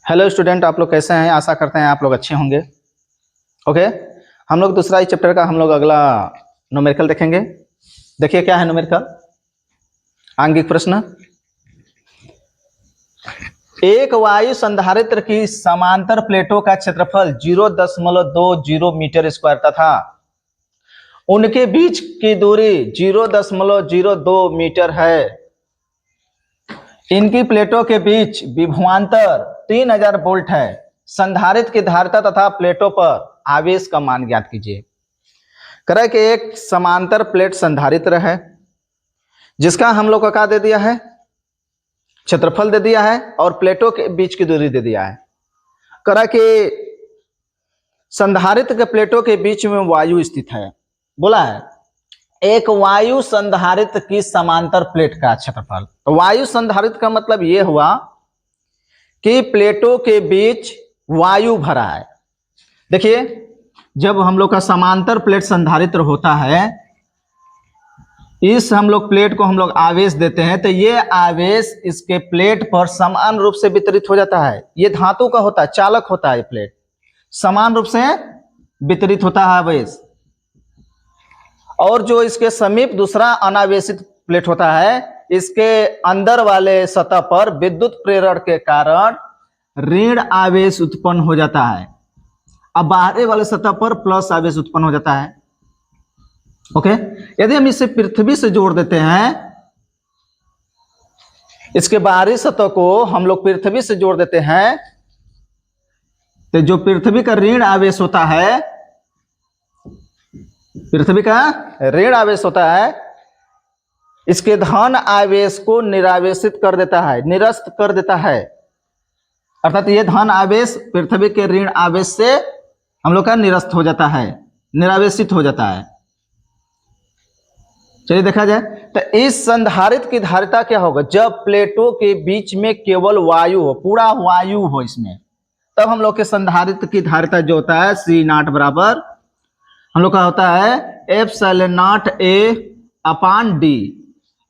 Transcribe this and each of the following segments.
Hello student, आप लोग कैसे हैं? आशा करते हैं आप लोग अच्छे होंगे। ओके, हम लोग दूसरा इस चैप्टर का हम लोग अगला न्यूमेरिकल देखेंगे। देखिए क्या है न्यूमेरिकल। आंगिक प्रश्न। एक वायु संधारित्र की समांतर प्लेटों का क्षेत्रफल 0.20 मीटर स्क्वायर तथा उनके बीच की दूरी 0.02 मीटर है। इनकी प्लेटों के बीच विभवांतर 3000 वोल्ट है। संधारित्र की धारिता तथा प्लेटों पर आवेश का मान ज्ञात कीजिए। कह कि एक समांतर प्लेट संधारित्र है जिसका हम लोग का क्या दे दिया है, क्षेत्रफल दे दिया है और प्लेटों के बीच की दूरी दे दिया है। कह कि संधारित्र के प्लेटों के बीच में वायु स्थित है। बोला है एक वायु संधारित्र की समांतर प्लेट का क्षेत्रफल। तो वायु संधारित्र का मतलब यह हुआ कि प्लेटों के बीच वायु भरा है। देखिए, जब हम लोग का समांतर प्लेट संधारित्र होता है, इस हम लोग प्लेट को हम लोग आवेश देते हैं तो ये आवेश इसके प्लेट पर समान रूप से वितरित हो जाता है। ये धातु का होता है, चालक होता है। ये प्लेट समान रूप से वितरित होता है आवेश। और जो इसके समीप दूसरा अनावेशित प्लेट होता है, इसके अंदर वाले सतह पर विद्युत प्रेरण के कारण ऋण आवेश उत्पन्न हो जाता है। अब बाहरी वाले सतह पर प्लस आवेश उत्पन्न हो जाता है। ओके, यदि हम इसे पृथ्वी से जोड़ देते हैं, इसके बाहरी सतह को हम लोग पृथ्वी से जोड़ देते हैं, तो जो पृथ्वी का ऋण आवेश होता है, पृथ्वी का ऋण आवेश होता है, इसके धन आवेश को निरावेशित कर देता है, निरस्त कर देता है। अर्थात ये धन आवेश पृथ्वी के ऋण आवेश से हम लोग का निरस्त हो जाता है, निरावेशित हो जाता है। चलिए देखा जाए तो इस संधारित्र की धारिता क्या होगा। जब प्लेटों के बीच में केवल वायु हो, पूरा वायु हो इसमें, तब हम लोग के संधारित्र की धारिता जो होता है C0 बराबर हम लोग का होता है ε0 A/d।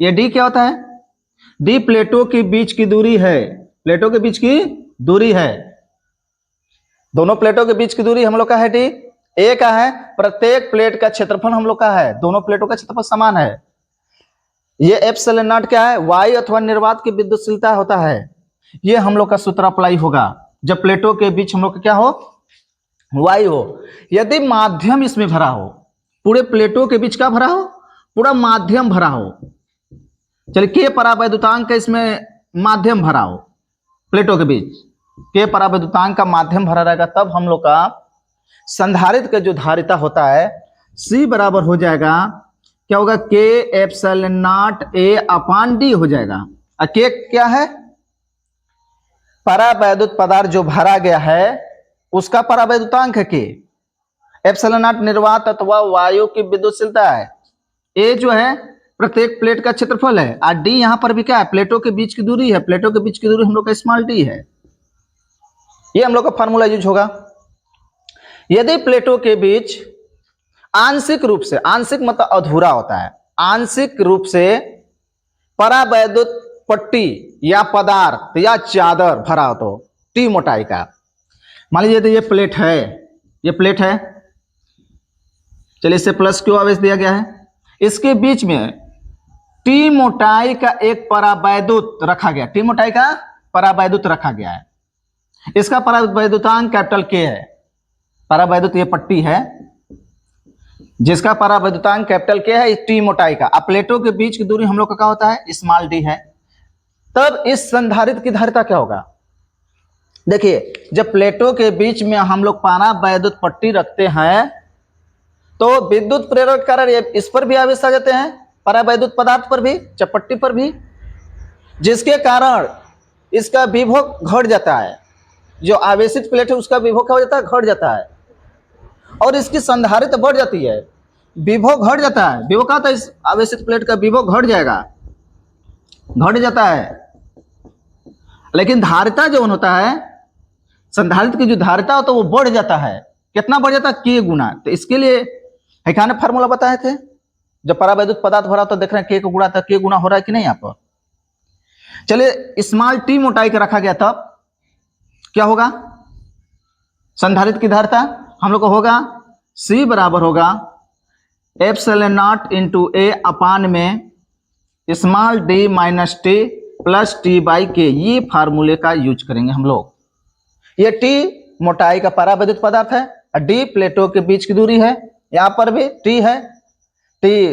ये d क्या होता है? d प्लेटों के बीच की दूरी है। प्लेटों के बीच की दूरी है, दोनों प्लेटों के बीच की दूरी हम लोग का है d। a का है प्रत्येक प्लेट का क्षेत्रफल हम लोग का है, दोनों प्लेटों का क्षेत्रफल समान है। ये ε0 क्या है? वायु अथवा निर्वात की विद्युतशीलता होता है। ये हम लोग का सूत्र अप्लाई होगा जब प्लेटों के बीच हम लोग का क्या हो, वायु हो। यदि माध्यम इसमें भरा हो, पूरे प्लेटों के बीच का भरा हो, पूरा माध्यम भरा हो, चलिए के परावैद्युतांक का इसमें माध्यम भरा हो, प्लेटों के बीच के परावैद्युतांक का माध्यम भरा रहेगा, तब हम लोग का संधारित्र का जो धारिता होता है C बराबर हो जाएगा, क्या होगा, K ε0 A/d हो जाएगा। K क्या है? परावैद्युत पदार्थ जो भरा गया है उसका परावैद्युतांक है K। ε0 निर्वात अथवा वायु की विद्युतशीलता है। A जो है प्रत्येक प्लेट का क्षेत्रफल है और d यहां पर भी क्या है, प्लेटों के बीच की दूरी है। प्लेटों के बीच की दूरी हम लोग का स्मॉल d है। ये हम लोग का फार्मूला यूज होगा। यदि प्लेटों के बीच आंशिक रूप से, आंशिक मतलब अधूरा होता है, आंशिक रूप से परावैद्युत पट्टी या पदार्थ या चादर भरा हो तो T मोटाई का, मान लीजिए तो ये प्लेट है, ये प्लेट है, चलिए इसे प्लस क्यों आवेश दिया गया है, इसके बीच में T मोटाई का एक परावैद्युत रखा गया, T मोटाई का परावैद्युत रखा गया है। इसका परावैद्युतांक कैपिटल K है। परावैद्युत ये पट्टी है जिसका परावैद्युतांक कैपिटल K है, T मोटाई का। अब प्लेटों के बीच की दूरी हम लोग का क्या होता है, स्मॉल d है। तब इस संधारित्र की धारिता क्या होगा? देखिए, जब प्लेटों के बीच में हम लोग परावैद्युत पट्टी रखते हैं तो विद्युत प्रेरक कारण इस पर भी आवेश आ जाते हैं, परावैद्युत पदार्थ पर भी, चपट्टी पर भी, जिसके कारण इसका विभव घट जाता है। जो आवेशित प्लेट है उसका विभव क्या हो जाता है, घट जाता है, और इसकी संधारित्र बढ़ जाती है, विभव घट जाता है। विभव क्या होता है, इस आवेशित प्लेट का विभव घट जाएगा, घट जाता है। लेकिन धारिता जो होता है, संधारित्र की जो धारिता होता है वो बढ़ जाता है। कितना बढ़ जाता है, K गुना। तो इसके लिए हैकाने फार्मूला बताए थे, जब परावैद्युत पदार्थ भरा तो देख रहे हैं K को गुणा, तो K गुना हो रहा है कि नहीं यहाँ पर। चलिए स्मॉल t मोटाई का रखा गया, तब क्या होगा संधारित्र की धारिता हम लोग को होगा C बराबर होगा एप्सिलॉन नॉट इंटू ए अपान में small D minus T plus T by के। ये फार्मूले का यूज करेंगे हम लोग। ये टी मोटाई का परावैद्युत पदार्थ है और डी प्लेटों के बीच की दूरी है। यहाँ पर भी टी है, टी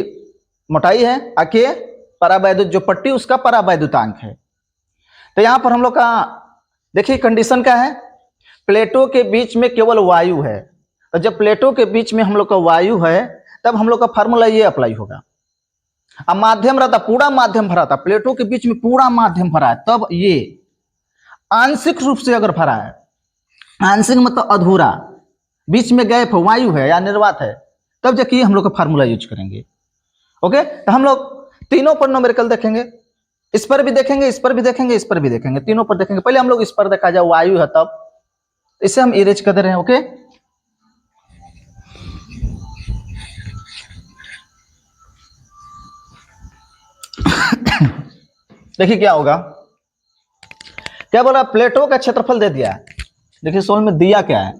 मोटाई है, के परावैद्युत जो पट्टी उसका परावैद्युतांक है। तो यहाँ पर हम लोग का देखिए कंडीशन क्या है, प्लेटों के बीच में केवल वायु है। तो जब प्लेटों के बीच में हम लोग का वायु है तब हम लोग का फार्मूला ये अप्लाई होगा। अब माध्यम रहता, पूरा माध्यम भरा था, प्लेटों के बीच में पूरा माध्यम भरा है, तब ये आंशिक रूप से अगर भरा है, आंशिक मतलब अधूरा, बीच में गैप वायु है या निर्वात है, तब जाके हम लोग का फार्मूला यूज करेंगे। ओके, तो हम लोग तीनों पर न्यूमेरिकल देखेंगे, इस पर भी देखेंगे, इस पर भी देखेंगे, इस पर भी देखेंगे, तीनों पर देखेंगे। पहले हम लोग इस पर देखा जाए, वायु है, तब इसे हम इरेज कर दे रहे हैं। ओके, देखिए क्या होगा, क्या बोला, प्लेटों का क्षेत्रफल दे दिया है। देखिए सोल में दिया क्या है,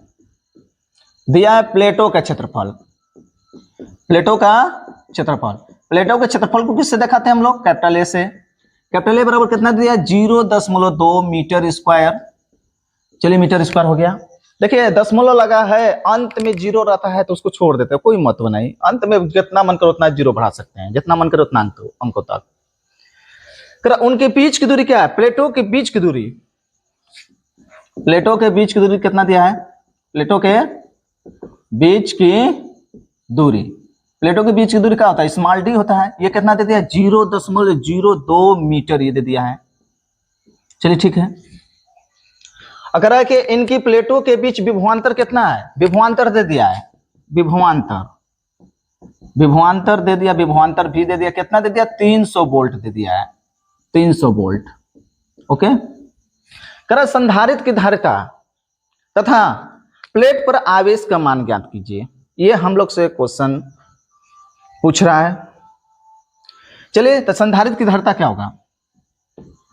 दिया है प्लेटों का क्षेत्रफल। प्लेटों का क्षेत्रफल, प्लेटों के क्षेत्रफल को किससे दिखाते हैं हम लोग, कैपिटल ए से। कैपिटल ए बराबर कितना दिया, 0.2 मीटर स्क्वायर। चलिए मीटर स्क्वायर हो गया। देखिए दशमलव लगा है, अंत में जीरो रहता है तो उसको छोड़ देते हैं, कोई महत्व नहीं। अंत में जितना मन करो उतना जीरो बढ़ा सकते हैं, जितना मन करो उतना अंकों तक। उनके बीच की दूरी क्या है, प्लेटों के बीच की दूरी, प्लेटों के बीच की दूरी कितना दिया है, प्लेटों के बीच की दूरी, प्लेटों के बीच की दूरी क्या होता है, स्मॉल डी होता है। ये कितना दे दिया, 0.02 मीटर ये दे दिया है। चलिए ठीक है। अगर है कि इनकी प्लेटों के बीच विभवांतर कितना है, विभवांतर दे दिया है, विभवांतर दे दिया, विभवांतर भी दे दिया, कितना दे दिया, 300 वोल्ट दे दिया है, 300 वोल्ट। ओके, करा संधारित्र की धारिता तथा प्लेट पर आवेश का मान ज्ञात कीजिए। ये हम लोग से क्वेश्चन पूछ रहा है। चलिए, तो संधारित्र की धारिता क्या होगा,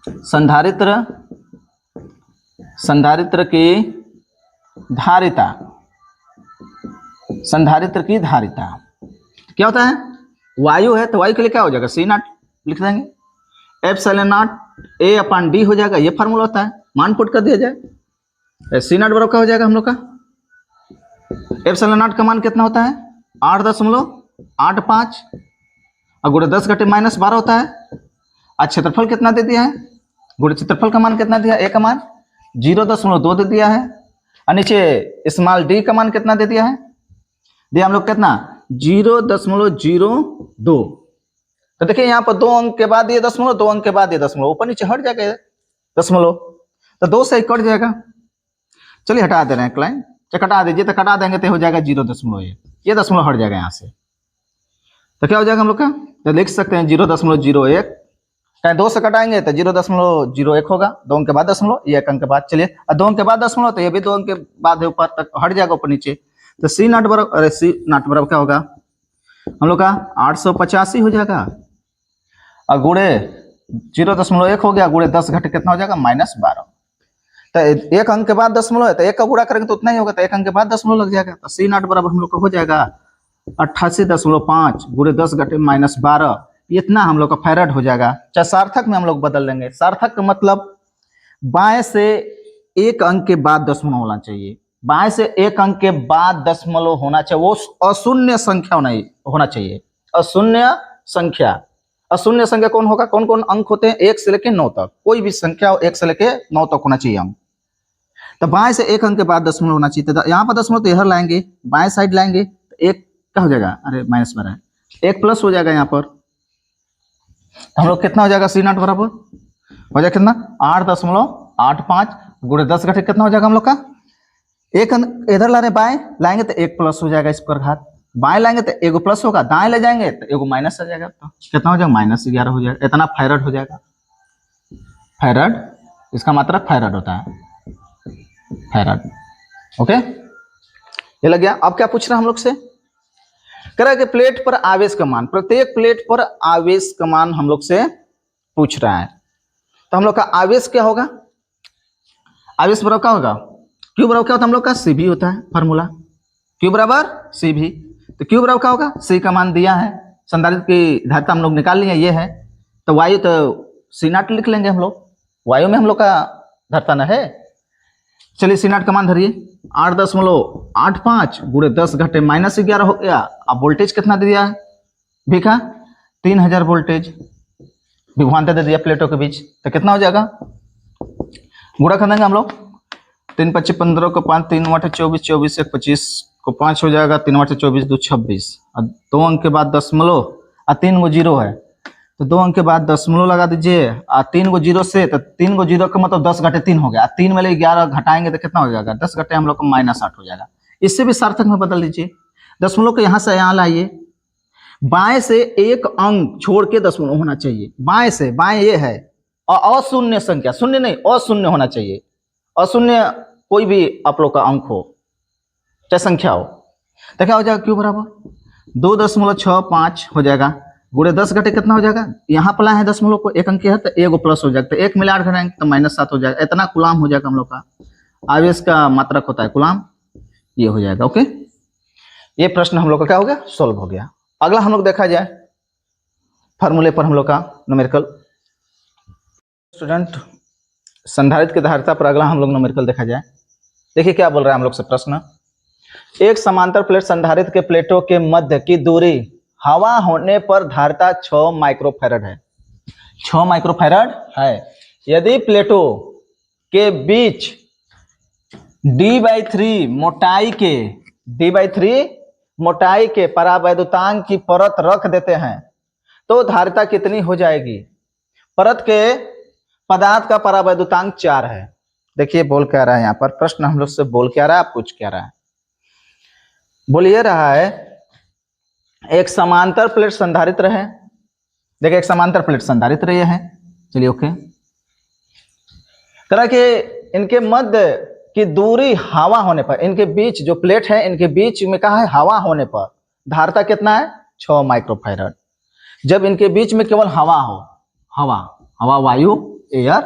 संधारित्र की धारिता, संधारित्र की धारिता क्या होता है, वायु है तो वायु के लिए क्या हो जाएगा, C0 लिख देंगे, epsilon not a upon D हो जाएगा। ये फार्मूला होता है, मान पुट कर दिया जाए, C0 बराबर क्या हो जाएगा हम लोग का, एप्सिलॉन नॉट का मान कितना होता है, 8.85 और गुणे 10 घटे -12 होता है। आज क्षेत्रफल कितना दे दिया है, गुणे क्षेत्रफल का मान कितना दिया, ए का मान 0.2 दे दिया है, और नीचे स्मॉल डी का मान कितना दे दिया है, दिया हम लोग कितना 0.02। तो देखिए यहाँ पर 2 अंक के बाद ये दशमलव, 2 अंक के बाद ये दशमलव, ऊपर नीचे हट जाएगा दशमलव, तो 2 से कट जाएगा। चलिए हटा दे रहे हैं क्लाइन, कटा दीजिए, तो कटा देंगे तो हो जाएगा 0.1, ये दशमलव हट जाएगा यहाँ से। तो क्या हो जाएगा हम लोग का, तो लिख सकते हैं 0.01, कहीं 2 से कटाएंगे तो 0.01 होगा, 2 अंक के बाद दशमलव, ये 1 अंक के बाद। चलिए 2 अंक के बाद दशमलव, तो ये भी 2 अंक के बाद ऊपर तक हट जाएगा ऊपर नीचे। तो C0 बराबर, अरे C0 बराबर क्या होगा हम लोग का 885 हो जाएगा, और गुणे 0.1 हो गया, गुणे 10 घटे कितना हो जाएगा, -12। तो 1 अंक के बाद दशमलव है तो 1 का गुणा करेंगे तो उतना ही होगा, तो 1 अंक के बाद दशमलव लग जाएगा। तो C0 बराबर हम लोग का हो जाएगा 88.5 गुणे 10 घटे -12, इतना हम लोग का फैराड हो जाएगा। चाहे सार्थक में हम लोग बदल लेंगे, सार्थक का मतलब बाएं से 1 अंक के बाद दशमलव होना चाहिए, बाएं से 1 अंक के बाद दशमलव होना चाहिए, वो अशून्य संख्या होना चाहिए, अशून्य संख्या। अशून्य संख्या कौन होगा, कौन कौन अंक होते हैं, 1 से लेकर 9 तक, कोई भी संख्या 1 से लेकर 9 तक होना चाहिए अंक। तो बाएं से 1 अंक के बाद दशमलव होना चाहिए। तो यहाँ पर दशमलव तो इधर लाएंगे, बाएं साइड लाएंगे तो 1 क्या हो जाएगा, अरे -12, 1 प्लस हो जाएगा यहाँ पर। तो हम लोग कितना हो जाएगा, C0 बराबर हो जाएगा कितना 8.85 गुणे 10 घटे कितना हो जाएगा हम लोग का, 1 इधर ला रहे बाएं लाएंगे तो 1 प्लस हो जाएगा, इस पर घात बाएं लाएंगे तो 1 प्लस होगा, दाएं ले जाएंगे तो 1 माइनस आ जाएगा, तो कितना हो जाएगा -11 हो जाएगा, इतना फैराड हो जाएगा। फैराड, इसका मतलब फैराड होता है, फैराड। ओके, ये लग गया। अब क्या पूछ रहा है हम लोग से, कह रहा है कि प्लेट पर आवेश का मान, प्रत्येक प्लेट पर आवेश का मान हम लोग से पूछ रहा है। तो हम लोग का आवेश क्या होगा, अब इस बराबर क्या होगा, क्यू बराबर क्या होता है हम लोग का, सी भी होता है फार्मूला, क्यू बराबर सी भी। तो क्यू बराबर क्या होगा, सी का मान दिया है, संधारित्र की धारिता हम लोग निकाल लिए, ये है, तो वायु तो सी नॉट लिख लेंगे हम लोग, वायु में हम लोग का धारिता न है। चलिए सी नॉट का मान धरिए 8.85 गुणे 10 घटे -11 हो गया। अब वोल्टेज कितना दे दिया है भी का, 3000 वोल्टेज विभवांतर दे दिया प्लेटों के बीच, तो कितना हो जाएगा, गुणा कर देंगे हम लोग, 3 × 5 = 15 को 5 3 × 8 = 24 24 1 25 को 5 हो जाएगा, 3 × 8 = 24 2 26 और 2 अंक के बाद दशमलव और 3 गो जीरो है, तो 2 अंक के बाद दशमलव लगा दीजिए और 3 गो जीरो से, तो 3 गो जीरो का मतलब 10 घटे 3 हो गया, 3 में 11 घटाएंगे तो कितना हो जाएगा, 10 घटे हम लोग को -8 हो जाएगा। इससे भी सार्थक में बदल दीजिए, दशमलव को यहाँ से यहाँ लाइए, बाएं से एक अंक छोड़ के दशमलव होना चाहिए, बाएं से, बाएं ये है, और अशून्य संख्या, शून्य नहीं अशून्य होना चाहिए, अशून्य कोई भी आप लोग का अंक हो चाहे संख्या हो, तो क्या हो जाएगा, क्यू बराबर 2.65 हो जाएगा, गुणे 10 घटे कितना हो जाएगा, यहाँ पला है दशमलव को, एक अंक है तो एगो प्लस हो जाएगा, तो 1 में 8 घटाएंगे तो -7 हो जाएगा, इतना कूलाम हो जाएगा हम लोग का, आवेश का मात्रक होता है कूलाम, ये हो जाएगा। ओके, ये प्रश्न हम लोग का क्या हो गया, सोल्व हो गया। अगला हम लोग देखा जाए फार्मूले पर हम लोग का न्यूमेरिकल, स्टूडेंट संधारित्र की धारिता पर अगला हम लोग न्यूमेरिकल देखा जाए। देखिए क्या बोल रहा है हम लोग से प्रश्न, एक समांतर प्लेट संधारित्र के प्लेटों के मध्य की दूरी हवा होने पर धारिता 6 माइक्रोफैरड है, 6 माइक्रोफैरड है। यदि प्लेटों के बीच d/3 मोटाई के परावैद्युतांक की परत रख देते हैं तो धारिता कितनी हो जाएगी। परत के पदार्थ का परावैद्युतांक 4 है। देखिए बोल क्या रहा है यहाँ पर, प्रश्न हम लोग से बोल क्या रहा है, आप पूछ क्या रहा है, बोल ये रहा है एक समांतर प्लेट संधारित्र है, देखिए एक समांतर प्लेट संधारित्र ये है, चलिए ओके, कह रहा कि इनके मध्य की दूरी हवा होने पर, इनके बीच जो प्लेट है इनके बीच में कहा है हवा होने पर धारिता कितना है, 6 माइक्रोफैरड। जब इनके बीच में केवल हवा हो, हवा वायु एयर,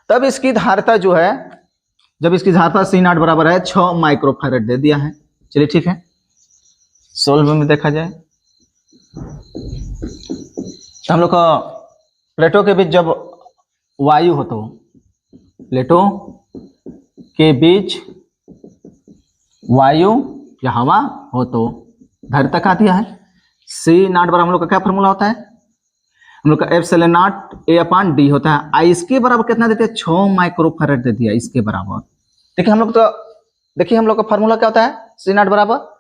तब इसकी धारिता जो है, जब इसकी धारिता C0 बराबर है 6 माइक्रोफैरड दे दिया है। चलिए ठीक है, सोल्व में देखा जाए तो हम लोग का प्लेटों के बीच जब वायु हो तो, प्लेटों के बीच वायु या हवा हो तो धारिता क्या दिया है, C0 बराबर हम लोग का क्या फॉर्मूला होता है, हम लोग का ε0 A/d होता है। आई इसके बराबर कितना देते हैं, 6 माइक्रोफैरड दे दिया इसके बराबर। देखिए हम लोग तो, देखिए हम लोग का फॉर्मूला क्या होता है, C0 बराबर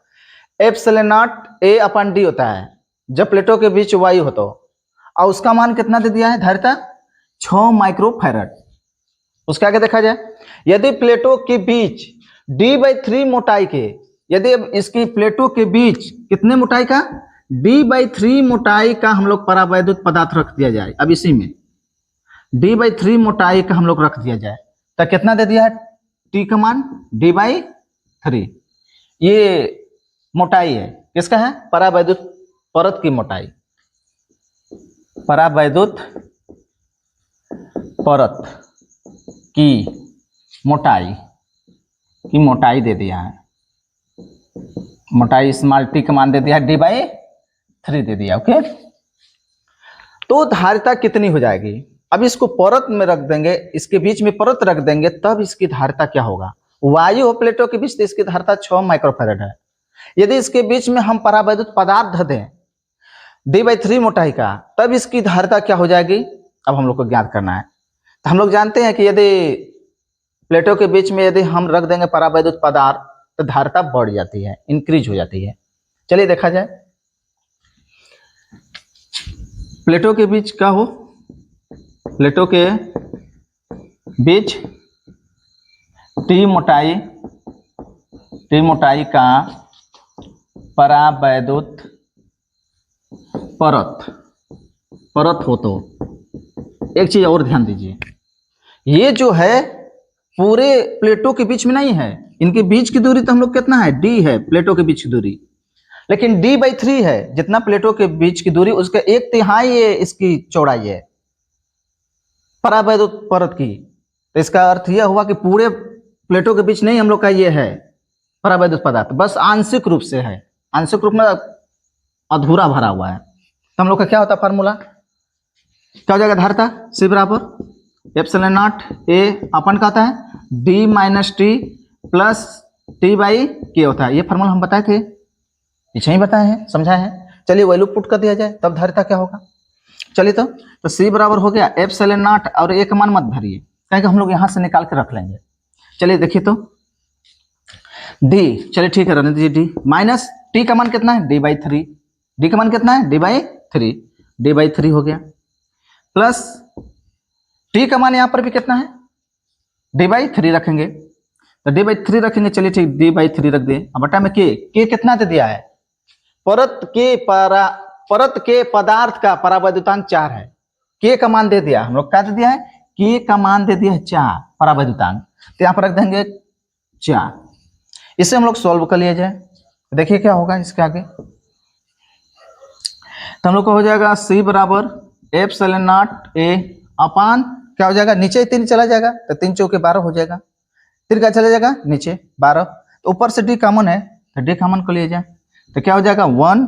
ε0 A/d होता है जब प्लेटों के बीच वायु हो तो, और उसका मान कितना दे दिया है धारिता 6 माइक्रोफैरड। उसके आगे देखा जाए, यदि प्लेटों के बीच d/3 मोटाई के, यदि इसकी प्लेटों के बीच कितने मोटाई का, d/3 मोटाई का हम लोग परावैद्युत पदार्थ रख दिया जाए, अब इसी में d/3 मोटाई का हम लोग रख दिया जाए तो कितना दे दिया है, t का मान d/3, ये मोटाई है, किसका है, परावैद्युत परत की मोटाई, परावैद्युत परत की मोटाई दे दिया है, मोटाई स्मॉल टी का मान दे दिया है d/3 दे दिया। ओके, तो धारिता कितनी हो जाएगी, अब इसको परत में रख देंगे, इसके बीच में परत रख देंगे तब इसकी धारिता क्या होगा, वायु हो प्लेटों के बीच तो इसकी धारिता 6 माइक्रोफैरड है। यदि इसके बीच में हम परावैद्युत पदार्थ धर दें d/3 मोटाई का, तब इसकी धारिता क्या हो जाएगी, अब हम लोग को ज्ञात करना है। तो हम लोग जानते हैं कि यदि प्लेटों के बीच में यदि हम रख देंगे परावैद्युत पदार्थ तो धारिता बढ़ जाती है, इंक्रीज हो जाती है। चलिए देखा जाए, प्लेटों के बीच क्या हो, प्लेटों के बीच टी मोटाई का परावैद्युत परत हो तो, एक चीज और ध्यान दीजिए, ये जो है पूरे प्लेटों के बीच में नहीं है, इनके बीच की दूरी तो हम लोग कितना है, d है प्लेटों के बीच की दूरी, लेकिन d/3 है जितना प्लेटों के बीच की दूरी, उसका 1/3 ये इसकी चौड़ाई है परावैद्युत परत की, तो इसका अर्थ यह हुआ कि पूरे प्लेटों के बीच नहीं हम लोग का ये है परावैद्युत पदार्थ, बस आंशिक रूप से है, आंशिक रूप में अधूरा भरा हुआ है। तो हम लोग का क्या होता है फार्मूला, क्या हो जाएगा धारिता C बराबर एप्सिलॉन नॉट A अपन का आता है D minus T plus T by के होता है। ये फार्मूला हम बताए थे, पीछे ही बताए हैं, समझाए हैं। चलिए वैल्यू पुट कर दिया जाए तब धारिता क्या होगा। चलिए तो C बराबर हो गया एप्सिलॉन नॉट और A का मान मत भरिए क्योंकि हम लोग यहाँ से निकाल के रख लेंगे। चलिए देखिए तो D, चलिए ठीक है रहने दीजिए D माइनस टी का मान कितना है D/3, D का मान कितना है D/3, D/3 हो गया प्लस टी का मान यहाँ पर भी कितना है D/3 रखेंगे, तो D/3 रखेंगे। चलिए ठीक D/3 रख दिए। अब बटा में के कितना दे दिया है, परत के पदार्थ का परावैद्युतांक 4 है। के का मान दे दिया हम लोग, क्या दे दिया है के का मान दे दिया है 4 परावैद्युतांक, तो यहाँ पर रख देंगे 4। इसे हम लोग सॉल्व कर लिया जाए, देखिए क्या होगा इसके आगे। तो हम लोग को हो जाएगा C बराबर एप्सिलॉन नॉट A अपान क्या हो जाएगा, नीचे 3 चला जाएगा तो 3 चौके 12 हो जाएगा, 3 का चला जाएगा नीचे 12, तो ऊपर से D कॉमन है तो D कॉमन कर लिया जाए, तो क्या हो जाएगा 1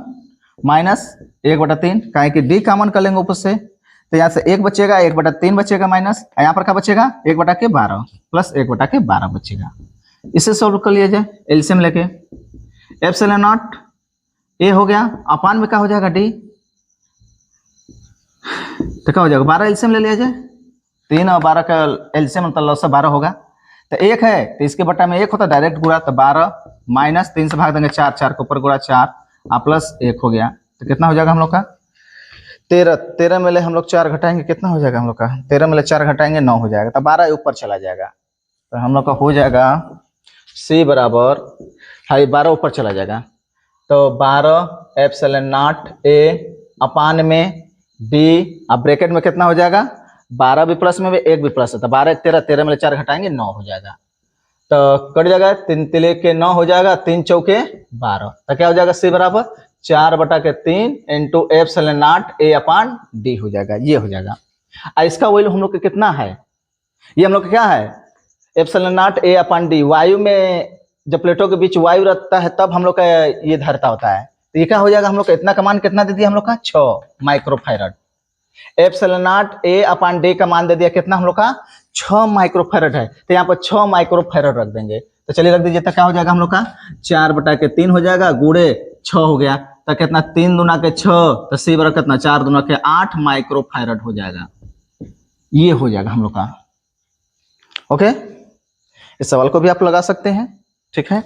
माइनस 1/3, काहे कि D कॉमन कर लेंगे ऊपर से, तो यहाँ से 1 बचेगा, 1/3 बचेगा माइनस, यहाँ पर क्या बचेगा 1/12 प्लस 1/12 बचेगा। इसे सॉल्व कर लिया जाए एलसीएम लेके, एप्सिलॉन नॉट A हो गया अपान में क्या हो जाएगा D, तो क्या हो जाएगा 12 एलसीएम ले लिया जाए, 3 और 12 का एलसीएम मतलब 12 होगा, तो 1 है तो इसके बटा में 1 होता है डायरेक्ट गुणा, तो 12 माइनस 3 से भाग देंगे 4, 4 के ऊपर गुणा 4 प्लस 1 हो गया, तो कितना हो जाएगा हम लोग का 13 में ले हम लोग 4 घटाएंगे कितना हो जाएगा हम लोग का, 13 में ले 4 घटाएंगे 9 हो जाएगा, तो 12 ऊपर चला जाएगा, तो हम लोग का हो जाएगा C बराबर 12 ऊपर चला जाएगा, तो 12 एप्सिलॉन नॉट A अपान में D, अब ब्रैकेट में कितना हो जाएगा 12 भी प्लस में भी 1 भी प्लस है, तो 12 13, 13 में 4 घटाएंगे 9 हो जाएगा, तो कट जाएगा 3 तिले के 9 हो जाएगा, 3 चौके 12, तो क्या हो जाएगा C बराबर 4/3 into epsilon not A upon D हो जाएगा, ये हो जाएगा। इसका वैल्यू हम लोग का कितना है, ये हम लोग का क्या है epsilon not A upon D, वायु में जब प्लेटों के बीच वायु रहता है तब हम लोग का ये धारिता होता है, तो ये क्या हो जाएगा हम लोग का इतना का मान कितना दे दिया हम लोग का 6 microfarad, epsilon not A upon D का मान दे दिया कितना हम लोग का 6 माइक्रोफैरड है, तो यहाँ पर 6 माइक्रोफैरड रख देंगे, तो चलिए रख दीजिए, तो क्या हो जाएगा हम लोग का 4/3 हो जाएगा गुणे 6 हो गया, तो कितना 3 दूना के 6, तो C बराबर कितना 4 दूना के 8 माइक्रोफैरड हो जाएगा, ये हो जाएगा हम लोग का। ओके, इस सवाल को भी आप लगा सकते हैं, ठीक है।